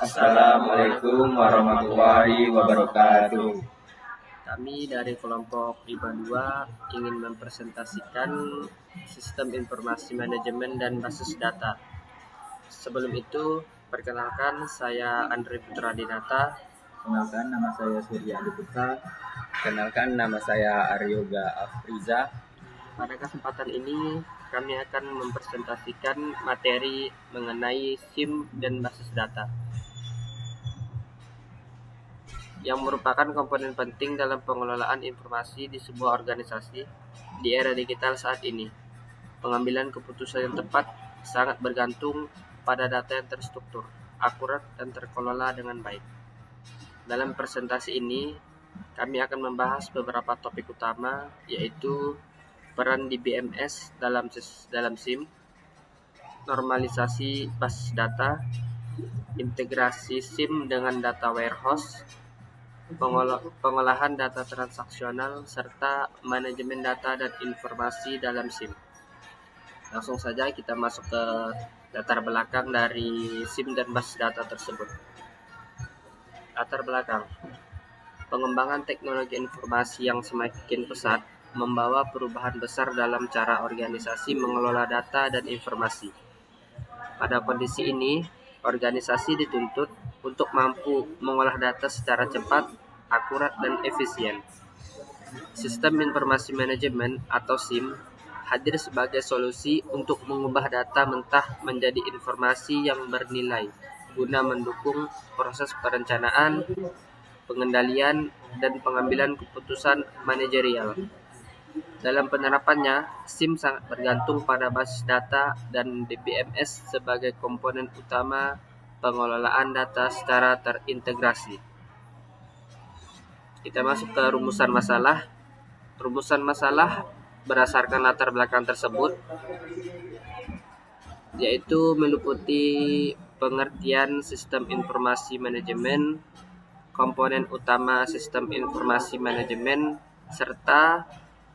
Assalamualaikum warahmatullahi wabarakatuh. Kami dari kelompok IPA 2 ingin mempresentasikan sistem informasi manajemen dan basis data. Sebelum itu, perkenalkan saya Andre Putra Dinata. Kenalkan, nama saya Surya Diputra. Kenalkan, nama saya Aryoga Afriza. Pada kesempatan ini, kami akan mempresentasikan materi mengenai SIM dan basis data, yang merupakan komponen penting dalam pengelolaan informasi di sebuah organisasi di era digital saat ini. Pengambilan keputusan yang tepat sangat bergantung pada data yang terstruktur, akurat, dan terkelola dengan baik. Dalam presentasi ini, kami akan membahas beberapa topik utama, yaitu peran DBMS dalam SIM, normalisasi basis data, integrasi SIM dengan data warehouse, pengolahan data transaksional, serta manajemen data dan informasi dalam SIM. Langsung saja kita masuk ke latar belakang dari SIM dan basis data tersebut. Latar belakang. Pengembangan teknologi informasi yang semakin pesat membawa perubahan besar dalam cara organisasi mengelola data dan informasi. Pada kondisi ini, organisasi dituntut untuk mampu mengolah data secara cepat, akurat, dan efisien. Sistem informasi manajemen atau SIM hadir sebagai solusi untuk mengubah data mentah menjadi informasi yang bernilai guna mendukung proses perencanaan, pengendalian, dan pengambilan keputusan manajerial. Dalam penerapannya, SIM sangat bergantung pada basis data dan DBMS sebagai komponen utama pengelolaan data secara terintegrasi. Kita masuk ke rumusan masalah. Rumusan masalah berdasarkan latar belakang tersebut, yaitu meliputi pengertian sistem informasi manajemen, komponen utama sistem informasi manajemen, serta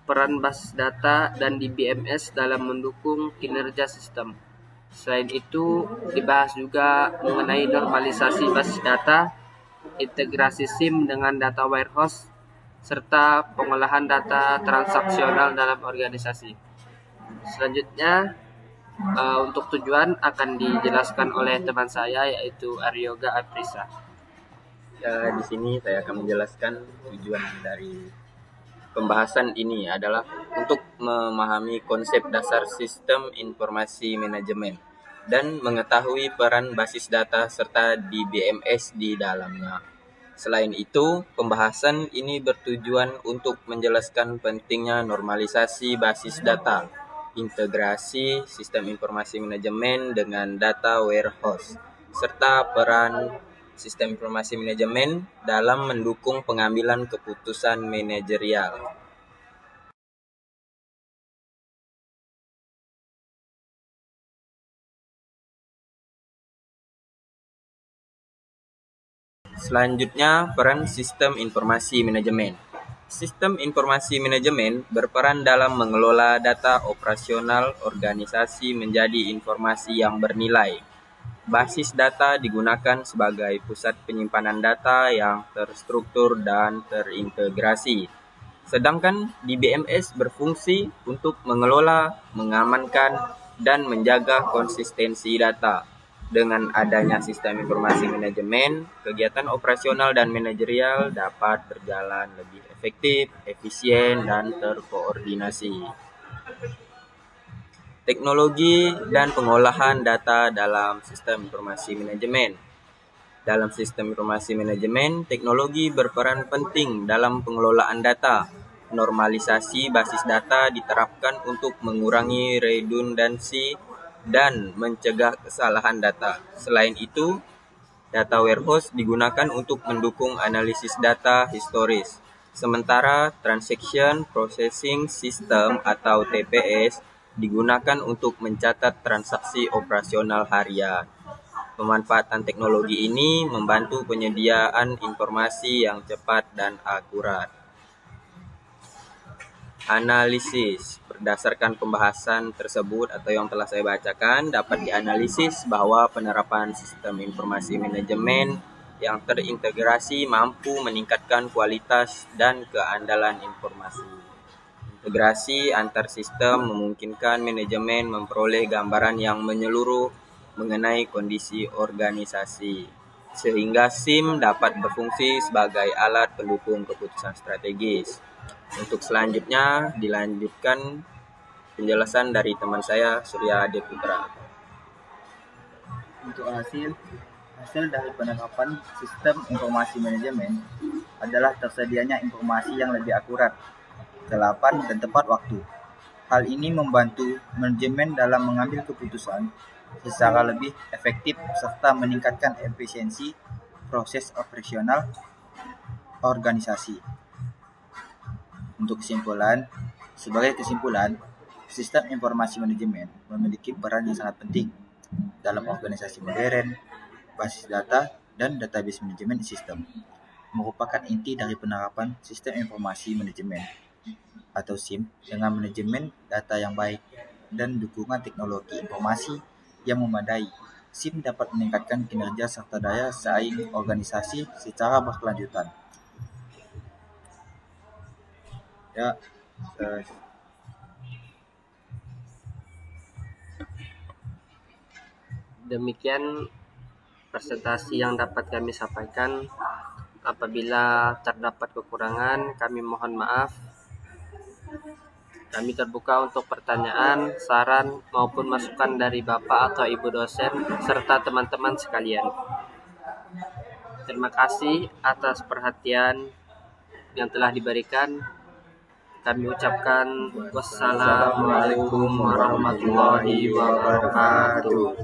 peran basis data dan DBMS dalam mendukung kinerja sistem. Selain itu, dibahas juga mengenai normalisasi basis data, integrasi SIM dengan data warehouse, serta pengolahan data transaksional dalam organisasi. Selanjutnya, untuk tujuan akan dijelaskan oleh teman saya, yaitu Aryoga Afriza. Di sini saya akan menjelaskan tujuan dari pembahasan ini adalah untuk memahami konsep dasar sistem informasi manajemen dan mengetahui peran basis data serta DBMS di dalamnya. Selain itu, pembahasan ini bertujuan untuk menjelaskan pentingnya normalisasi basis data, integrasi sistem informasi manajemen dengan data warehouse, serta peran sistem informasi manajemen dalam mendukung pengambilan keputusan manajerial. Selanjutnya, peran sistem informasi manajemen. Sistem informasi manajemen berperan dalam mengelola data operasional organisasi menjadi informasi yang bernilai. Basis data digunakan sebagai pusat penyimpanan data yang terstruktur dan terintegrasi. Sedangkan DBMS berfungsi untuk mengelola, mengamankan, dan menjaga konsistensi data. Dengan adanya sistem informasi manajemen, kegiatan operasional dan manajerial dapat berjalan lebih efektif, efisien, dan terkoordinasi. Teknologi dan pengolahan data dalam sistem informasi manajemen. Dalam sistem informasi manajemen, teknologi berperan penting dalam pengelolaan data. Normalisasi basis data diterapkan untuk mengurangi redundansi dan mencegah kesalahan data. Selain itu, data warehouse digunakan untuk mendukung analisis data historis. Sementara Transaction Processing System atau TPS digunakan untuk mencatat transaksi operasional harian. Pemanfaatan teknologi ini membantu penyediaan informasi yang cepat dan akurat. Analisis. Berdasarkan pembahasan tersebut atau yang telah saya bacakan, dapat dianalisis bahwa penerapan sistem informasi manajemen yang terintegrasi mampu meningkatkan kualitas dan keandalan informasi. Integrasi antar sistem memungkinkan manajemen memperoleh gambaran yang menyeluruh mengenai kondisi organisasi, sehingga SIM dapat berfungsi sebagai alat pendukung keputusan strategis. Untuk selanjutnya dilanjutkan penjelasan dari teman saya Surya Adi Putra. Untuk hasil dari penerapan sistem informasi manajemen adalah tersedianya informasi yang lebih akurat, relevan, dan tepat waktu. Hal ini membantu manajemen dalam mengambil keputusan secara lebih efektif serta meningkatkan efisiensi proses operasional organisasi. Sebagai kesimpulan, sistem informasi manajemen memiliki peran yang sangat penting dalam organisasi modern. Basis data dan database manajemen sistem merupakan inti dari penerapan sistem informasi manajemen atau SIM dengan manajemen data yang baik dan dukungan teknologi informasi yang memadai. SIM dapat meningkatkan kinerja serta daya saing organisasi secara berkelanjutan. Demikian presentasi yang dapat kami sampaikan. Apabila terdapat kekurangan, kami mohon maaf. Kami terbuka untuk pertanyaan, saran, maupun masukan dari Bapak atau Ibu dosen, serta teman-teman sekalian. Terima kasih atas perhatian yang telah diberikan. Kami ucapkan wassalamualaikum warahmatullahi wabarakatuh.